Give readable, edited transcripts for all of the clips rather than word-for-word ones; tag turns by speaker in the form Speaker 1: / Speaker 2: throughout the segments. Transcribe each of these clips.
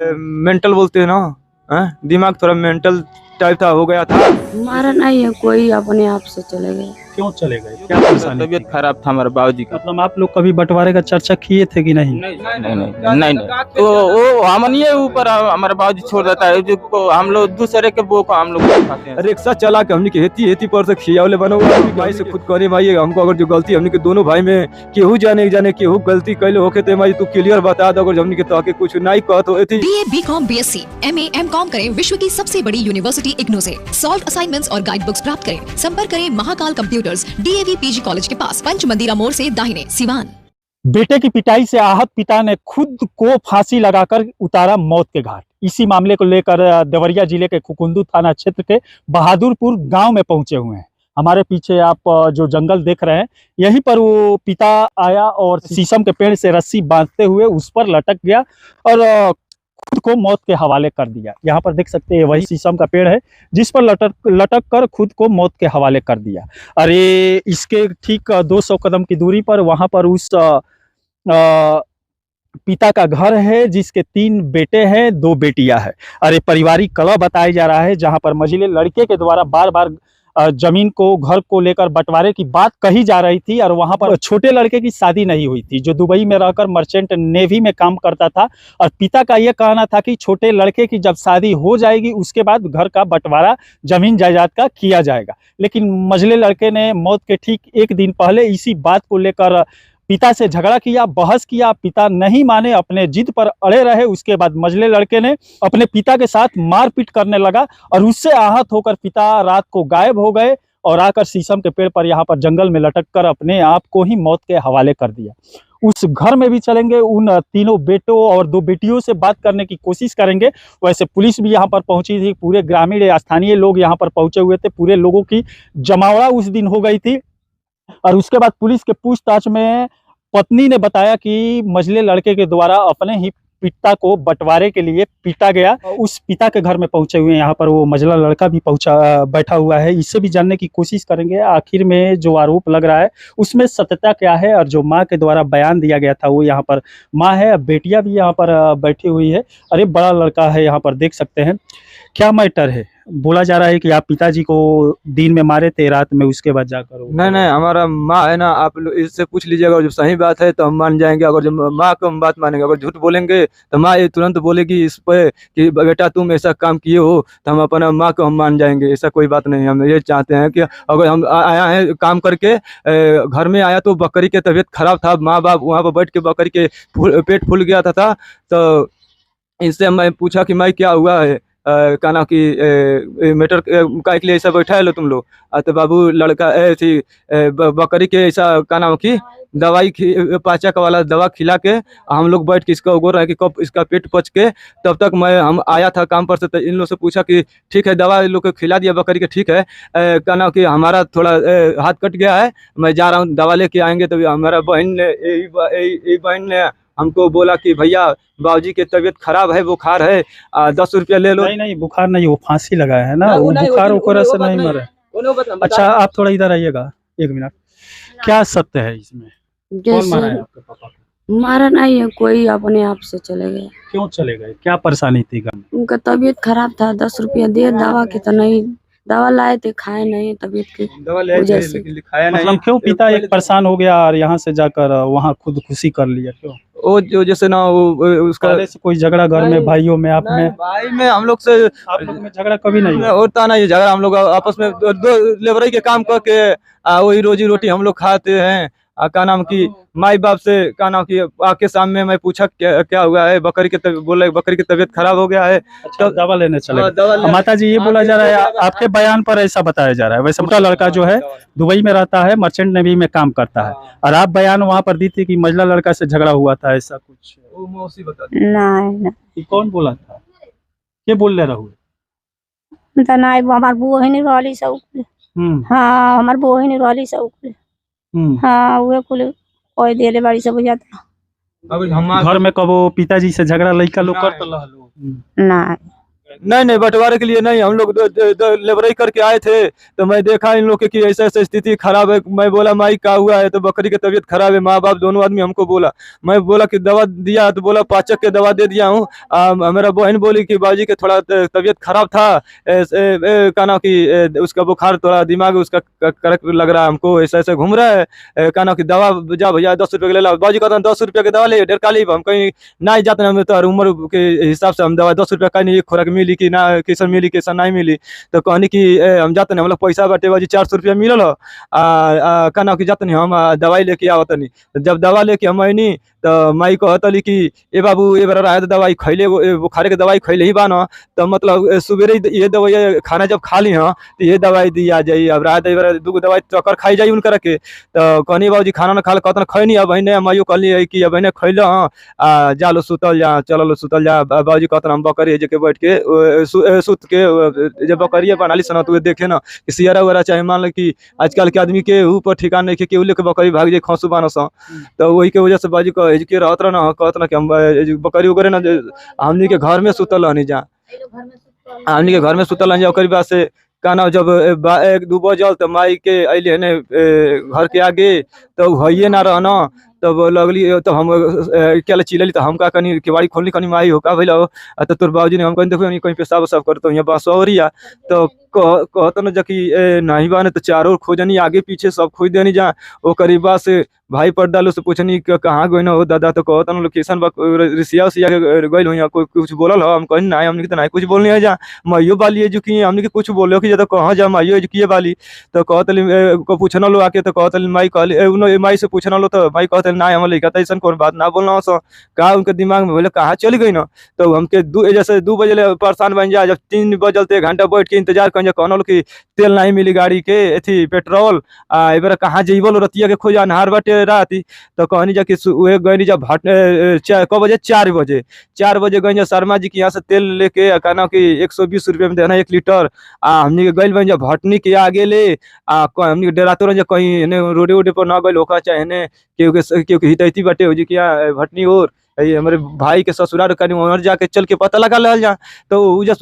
Speaker 1: Mental बोलते हैं ना। दिमाग थोड़ा मेंटल टाइप था, हो गया था।
Speaker 2: हमारा नहीं है कोई, अपने आप से चले गए।
Speaker 3: क्यों चले गए, क्या परेशानी थी?
Speaker 1: तबीयत खराब था हमारे बाबूजी का।
Speaker 3: मतलब आप लोग कभी बंटवारे का चर्चा किए थे कि नहीं?
Speaker 1: नहीं तो वो हमनिए ऊपर हमारे बाबूजी छोड़ देता है जो हम लोग दूसरे के वो को हम लोग खाते हैं। रिक्शा चला के हमने के हेती पर से खियावले बनो भाई से खुद करे भाई हमको अगर जो गलती हमने के दोनों भाई में केहू जाने केहू गलती कैले होके ते भाई तू क्लियर बता दो, अगर हमने के तो कुछ नहीं कहत हो थी।
Speaker 4: BA, BCom, BSc, MA, MCom करें विश्व की सबसे बड़ी यूनिवर्सिटी इग्नू से। सॉल्व असाइनमेंट्स और गाइड बुक्स प्राप्त करें। संपर्क करें Mahakal computers, DAV PG college के पास, पंच मंदिरा मोड़ से दाहिने, सिवान।
Speaker 3: बेटे की पिटाई से आहत पिता ने खुद को फांसी लगाकर उतारा मौत के घाट। इसी मामले को लेकर देवरिया जिले के कुकुंदू थाना क्षेत्र के बहादुरपुर गांव में पहुंचे हुए हैं। हमारे पीछे आप जो जंगल देख रहे हैं, यहीं पर वो पिता आया और शीशम के पेड़ से रस्सी बांधते हुए उस पर लटक गया और खुद को मौत के हवाले कर दिया। यहाँ पर देख सकते हैं वही शीशम का पेड़ है जिस पर लटक कर खुद को मौत के हवाले कर दिया। अरे इसके ठीक 200 कदम की दूरी पर वहां पर उस पिता का घर है जिसके 3 बेटे हैं, 2 बेटियां हैं। अरे पारिवारिक कलह बताया जा रहा है जहां पर मझिले लड़के के द्वारा बार बार जमीन को, घर को लेकर बंटवारे की बात कही जा रही थी और वहां पर छोटे लड़के की शादी नहीं हुई थी जो दुबई में रहकर मर्चेंट नेवी में काम करता था और पिता का यह कहना था कि छोटे लड़के की जब शादी हो जाएगी उसके बाद घर का बंटवारा जमीन जायदाद का किया जाएगा। लेकिन मझले लड़के ने मौत के ठीक 1 दिन पहले इसी बात को लेकर पिता से झगड़ा किया, बहस किया। पिता नहीं माने, अपने जिद पर अड़े रहे। उसके बाद मझले लड़के ने अपने पिता के साथ मारपीट करने लगा और उससे आहत होकर पिता रात को गायब हो गए और आकर शीशम के पेड़ पर यहाँ पर जंगल में लटक कर अपने आप को ही मौत के हवाले कर दिया। उस घर में भी चलेंगे, उन 3 बेटों और 2 बेटियों से बात करने की कोशिश करेंगे। वैसे पुलिस भी यहाँ पर पहुंची थी, पूरे ग्रामीण स्थानीय लोग यहाँ पर पहुंचे हुए थे, पूरे लोगों की जमावड़ा उस दिन हो गई थी। और उसके बाद पुलिस के पूछताछ में पत्नी ने बताया कि मझले लड़के के द्वारा अपने ही पिता को बंटवारे के लिए पीटा गया। उस पिता के घर में पहुंचे हुए हैं, यहाँ पर वो मझला लड़का भी बैठा हुआ है। इससे भी जानने की कोशिश करेंगे आखिर में जो आरोप लग रहा है उसमें सत्यता क्या है और जो माँ के द्वारा बयान दिया गया था वो यहाँ पर माँ है, बेटियां भी यहाँ पर बैठी हुई है। अरे बड़ा लड़का है, यहाँ पर देख सकते हैं। क्या मैटर है? बोला जा रहा है कि आप पिताजी को दिन में मारे थे, रात में उसके बाद जाकर
Speaker 1: नहीं हमारा माँ है ना, आप लोग इससे पूछ लीजिएगा। अगर जब सही बात है तो हम मान जाएंगे, अगर जब माँ को हम बात मानेंगे। अगर झूठ बोलेंगे तो माँ ये तुरंत बोलेगी इस पे कि बेटा तुम ऐसा काम किए हो, तो हम अपना माँ को हम मान जाएंगे। ऐसा कोई बात नहीं। हम ये चाहते हैं कि अगर हम आया है काम करके, घर में आया तो बकरी की तबीयत खराब था, माँ बाप वहाँ पर बैठ के बकरी के पेट फूल गया था। तो इनसे मैं पूछा कि मैं क्या हुआ है, कहना कि मैटर का के लिए ऐसा बैठा है लो तुम लोग। तो बाबू लड़का ऐसी बकरी के ऐसा का नाम की दवाई पाचक वाला दवा खिला के हम लोग बैठ के इसका उगो रहे कि कब इसका पेट पच के। तब तक हम आया था काम पर से, तो इन लोग से पूछा कि ठीक है दवा इन लोग को खिला दिया बकरी के, ठीक है। कहना कि हमारा थोड़ा हाथ कट गया है, मैं जा रहा हूँ दवा लेके आएंगे। तभी हमारा बहन ने हमको बोला कि भैया बाबूजी की तबीयत खराब है, बुखार है, 10 रुपया ले लो।
Speaker 3: नहीं बुखार नहीं, वो फांसी लगाया है ना, वो बुखार वगैरह से नहीं मरे। अच्छा आप थोड़ा इधर आइएगा 1 मिनट। क्या सत्य है इसमें? कौन मारा है आपके पापा को?
Speaker 2: मारा नहीं है कोई, अपने आप से चले गए।
Speaker 3: क्यों चले गए, क्या परेशानी थी घर में?
Speaker 2: उनका तबीयत खराब था, 10 रुपया दिए दवा की, तो नहीं दवा लाए थे, खाए नहीं, तबीयत की वजह से।
Speaker 3: मतलब क्यों पिता एक परेशान हो गया और यहाँ से जाकर वहाँ खुद खुशी कर लिया? क्यों?
Speaker 1: वो जो जैसे ना वो उसका
Speaker 3: पहले से कोई झगड़ा घर में, भाइयों में, आप में?
Speaker 1: भाई में हम लोग से
Speaker 3: आप लोग में झगड़ा कभी नहीं
Speaker 1: होता नहीं झगड़ा। हम लोग आपस में 2 लेबरई के काम करके वही रोजी रोटी हम लोग खाते हैं। का नाम की माई बाप से का नाम की आके सामने मैं पूछा क्या हुआ है, बकरी के बोला बकरी की तबीयत खराब हो गया है।
Speaker 3: अच्छा, दवा लेने चले। माता जी ये बोला जा रहा है, आपके बयान पर ऐसा बताया जा रहा है। वैसे छोटा लड़का जो है दुबई में रहता है, मर्चेंट नेवी में काम करता है, और आप बयान वहाँ पर दी थी कि मझला लड़का से झगड़ा हुआ था, ऐसा कुछ?
Speaker 2: नहीं
Speaker 3: कौन बोला था, के बोल ले रहा?
Speaker 5: नहीं हमार बहन रहली सब। हाँ हमार बहन रहली सब। हाँ वे कुल कोई देले बाड़ी सब जाता।
Speaker 1: अब हम
Speaker 3: घर में कबो पिताजी से झगड़ा लड़का लोग कर तो
Speaker 5: नहीं
Speaker 1: नहीं बंटवारे के लिए नहीं, हम लोग लेबराई करके आए थे तो मैं देखा इन लोग की ऐसा ऐसा स्थिति खराब है। मैं बोला माई क्या हुआ है, तो बकरी की तबीयत खराब है। माँ बाप दोनों आदमी हमको बोला, मैं बोला कि दवा दिया, तो बोला पाचक के दवा दे दिया हूँ। मेरा बहन बोली कि बाजी के थोड़ा तबीयत खराब था, कहना कि उसका बुखार थोड़ा दिमाग उसका करक लग रहा है, हमको ऐसा ऐसा घूम रहा है, कहना कि दवा जा भैया 10 रुपये के ले ला। बाजी कहता 10 रुपये की दवा ले डेढ़ काली, हम कहीं नहीं जाते हम तो उम्र के हिसाब से हम दवा 10 रुपये का नहीं खुराक मिली कि ना कैसा मिली कैसा नहीं मिली, तो कहनी कि हम जाते नहीं, हम लोग पैसा बाटे बाजी 400 रुपया मिलल हो, कहना कि जाते नहीं हम दवाई लेके आवत नहीं। तो जब दवा लेके हम आईनी तो माई कहतली कि ए बाबू ए बार आए तो दवाई खैले बुखारे के दवाई खैले ही बाना, तो मतलब सुबेरे ये दवाई खाना जब खा ली हाँ तो ये दवाई दी आ जाई। अब रात दू दवाई चक्कर खाई जाई उनकर के, तो कहनी बाबूजी खाना ना खा कहता खैनी, अब बहने माइयो कहली कि अब बहने खैल हाँ जा लो सुतल जा, चलो सुतल जा। बाबूजी कहता हम बकरी के बैठ के सुत के जब बकरिया बना ली सना तो देखे ना कि सियारा वगैरह चाहे मान लो कि आजकल के आदमी के ऊपर ठिकाना नहीं के केहू लेके बकरी भाग जाए खसू बाना सा, तो वही के वजह से बाजी के रहत रहा ना कहत ना कि हम बकरी वगैरह ना हमनी के घर में सुतल रहनी जा, हमनी के घर में सुतल रहनी जा। ओकरी बाद से कहना जब 1-2 बजल तो माई के अइले ने घर के आगे तो हइये ना रहना, तब लगली तो हम क्या चिल्ली, तो हम का कनी केवाड़ी खोलनी कनी माई हो का भइल तो तोर बाबूजी ने हम कहीं देखो कहीं पेशाब उसाब करते यहाँ बांसवरिया, तो कहत न जबकि नहीं बाने तो चारों ओर खोजनी आगे पीछे सब खोज देनी जा। ओ करीबा से भाई पर्दालो से पूछनी कहाँ गई हो दादा, तो कहता लोकेशन रिसिया उसिया गई हो, कोई कुछ बोलल हो, हम कहीं ना हमने तो नहीं कुछ बोलनी है जा, माइयो बाली है जो कि हमने के कुछ बोलो कि तो कहाँ जा माइयो एजुकिए बाली, तो कहतली को पूछना लो आके, तो कहतली माई कहली माई से पूछना लो, तो माई कहते ना हम लिखा था ऐसा कौन बात ना बोलना सो कहा उनके दिमाग में बोले कहाँ चली गई ना, तो हमके जैसे 2 बजे परेशान बन जाए, जब 3 बजल तो 1 घंटा बैठ के इंतजार कर कहना कि तेल नहीं मिली गाड़ी के अथी पेट्रोल ए बार कहाँ जेबल रतिया के खोज अनहार बाटे राती, तो कहनी जा कि गई जब कब बजे 4 बजे गई शर्मा जी के यहाँ से तेल लेके कहना कि 120 रुपये में देना 1 लीटर। हमनी के गई बन भटनी के आगे ले हमनी के डराते रह कहीं रोडे वोडे पर ना गई होका चाहे क्योंकि हितैती बाटे हो जी क्या भटनी और हमारे भाई के ससुराल कहीं वहाँ जाके चल के पता लगा ले जा, तो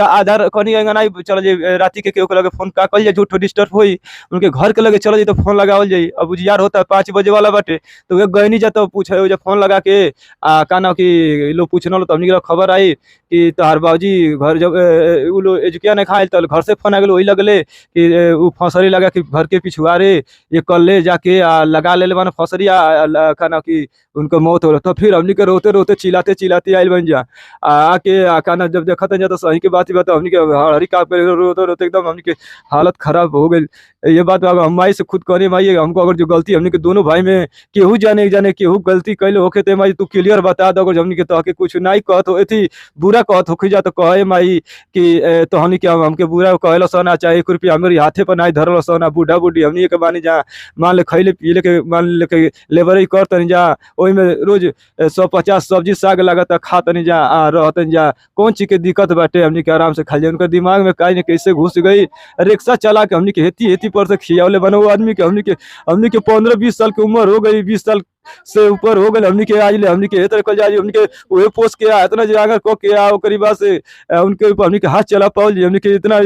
Speaker 1: आधार कहीं नहीं चल जाए राती के केहू के लगे फोन का कल जाए झूठ डिस्टर्ब होई उनके घर के लगे चल जाए तो फोन लगावल जाए। अब उजियार होता है 5 बजे वाला बाटे, तो वे गई नहीं जाता पूछे जब फोन लगा के कहना कि लोग पूछना लो, तो हमने खबर आई कि तोहार बाबूजी घर जब वो लोग एजुकिया नहीं खाए तो घर से फोन आ गए, वही लगले कि वो फसरी लगा कि घर के पिछुआरे ये कल ले जाके लगा ले माना फसरी कहना कि उनको मौत हो रहा, तो फिर हमने के रोते रोते चिल्लाते आयल बन जा आके खाना जब देखा था तो सही के बात ही बता हमने के हरी काप रोते रोते एकदम हमने के हालत खराब हो गई। ये बात हम माई से खुद कहने माई हमको अगर जो गलती हमने के दोनों भाई में केहू जाने केहू गलती कैले होके तो माई तू क्लियर बता दो, अगर हमने के तो कुछ नहीं कहत हो थी बुरा कहत हो जा तो कहे माई कि तो हमने के हमके बुरा कहल सोना चाहे 1 रुपया हमारे हाथे पर नहीं धरल सोना बूढ़ा बूढ़ी हमने के मानी जा मान ले खैले पीले के मान ले के लेबर कर तनी जा ओई में रोज 150 सब्जी साग लगता खा तनी जा रहतनी जा कौन चीज के दिक्कत बाटे हमने के आराम से खा लिया। उनका दिमाग में कहीं कैसे घुस गई रिक्शा चला के हमने के हेती पर से खियावले बने वो आदमी के हमने के 15-20 साल की उम्र हो गई, 20 साल से ऊपर हो गए हमने के आज ले हमने के हेतर कल जाई हमने के ओए पोस्ट के इतना जागर को के आओ करीबा से उनके ऊपर हमने के हाथ चला पाओल हमने के इतना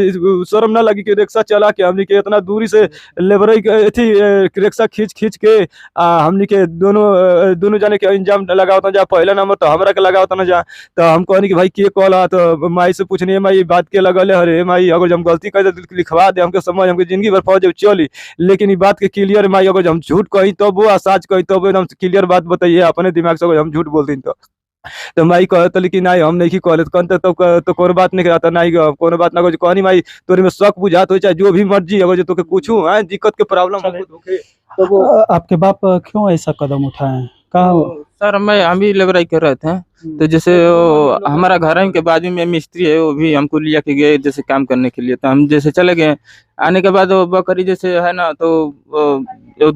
Speaker 1: शर्म ना लगी कि रिक्शा चला के हमने के इतना दूरी से लेबर थी रिक्शा खींच के हमने के दोनों जाने के इंजाम लगावता जा पहला नंबर तो हमरा के लगावता ना जा, तो हम कहनी कि भाई के कहला, तो माई से पूछनी माई बात के लगल अरे माई अगर हम गलती कर लिखवा दे हमके समझ हमके जिंदगी भर फौज चली, लेकिन ये बात के क्लियर माई अगर हम झूठ कही तब वो सच कही तब एकदम क्लियर बात बताइए अपने दिमाग से हम झूठ बोलते तो माई कहतली कि नहीं हम नहीं कहले तो कोनो बात नहीं कहता नहीं कोनो बात ना कहनी माई तोरे में शक बुझात हो चाहे जो भी मर्जी अगर जो तोके कुछ दिक्कत के प्रॉब्लम
Speaker 3: तो आपके बाप क्यों ऐसा कदम उठाए कहा
Speaker 6: सर हम भी लेबराई कर रहे थे, तो जैसे हमारा घर के बाजू में मिस्त्री है वो भी हमको लिया के गए जैसे काम करने के लिए, तो हम जैसे चले गए आने के बाद वो बकरी जैसे है ना तो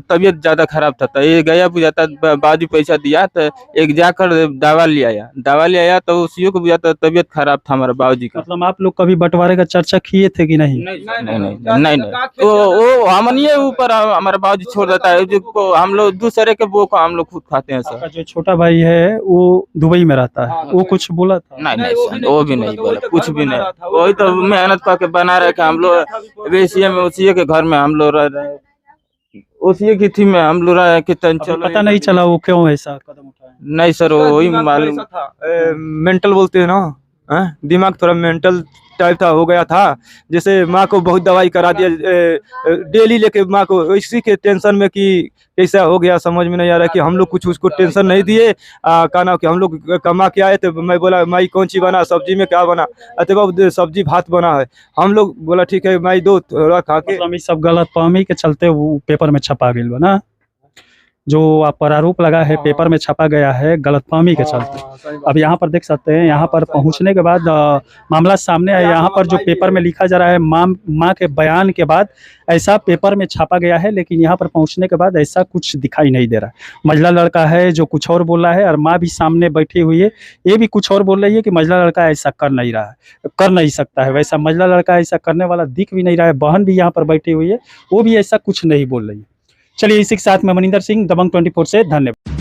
Speaker 6: तबीयत ज्यादा खराब था, ये गया बुझाता बाजू पैसा दिया तो एक जाकर दवा ले आया तो उसी को बुझाता तबीयत खराब था हमारे बाबूजी का।
Speaker 3: मतलब आप लोग कभी बंटवारे का चर्चा किए थे कि नहीं?
Speaker 6: नहीं तो वो हमने ऊपर हमारा बाबूजी छोड़ देता है जो हम लोग दूसरे के वो को हम लोग खुद खाते हैं सर।
Speaker 3: जो छोटा भाई है वो दुबई में में रहता है, वो कुछ बोला था?
Speaker 6: नहीं नहीं सर, वो भी नहीं बोला, कुछ भी नहीं। वही तो मेहनत करके बना रहे कि हम लोग वैसे में उसी के घर में हम लोग रह रहे हैं, उसी की थी में हम लोग रहे कि
Speaker 3: अभी पता नहीं चला वो क्यों ऐसा कदम उठाया?
Speaker 6: नहीं सर, वही मालूम।
Speaker 1: मेंटल बोलते हैं ना, दिमाग थोड़ा मेंटल टाइप था, हो गया था। जैसे माँ को बहुत दवाई करा दिया, डेली लेके माँ को, इसी के टेंशन में कि कैसा हो गया समझ में नहीं आ रहा कि हम लोग कुछ उसको टेंशन नहीं दिए। कहना कि हम लोग कमा के आए थे, मैं बोला माई कौन सी बना, सब्जी में क्या बना, अरे बाबू सब्जी भात बना है। हम लोग बोला ठीक है माई दो थोड़ा खा के।
Speaker 3: मतलब सब गलत फहमी के चलते वो पेपर में छपा गई ना, जो आप पर आरोप लगा है पेपर में छपा गया है गलतफहमी के चलते। अब यहाँ पर देख सकते हैं, यहाँ पर पहुँचने के बाद मामला सामने आया। यहाँ पर जो पेपर में लिखा जा रहा है माँ के बयान के बाद ऐसा पेपर में छापा गया है, लेकिन यहाँ पर पहुँचने के बाद ऐसा कुछ दिखाई नहीं दे रहा है। मझला लड़का है जो कुछ और बोल रहा है, और माँ भी सामने बैठी हुई है, ये भी कुछ और बोल रही है कि मझला लड़का ऐसा कर नहीं रहा है, कर नहीं सकता है। वैसा मझला लड़का ऐसा करने वाला दिख भी नहीं रहा है। बहन भी यहाँ पर बैठी हुई है, वो भी ऐसा कुछ नहीं बोल रही है। चलिए इसी के साथ मैं मनिंदर सिंह, दबंग 24 से धन्यवाद।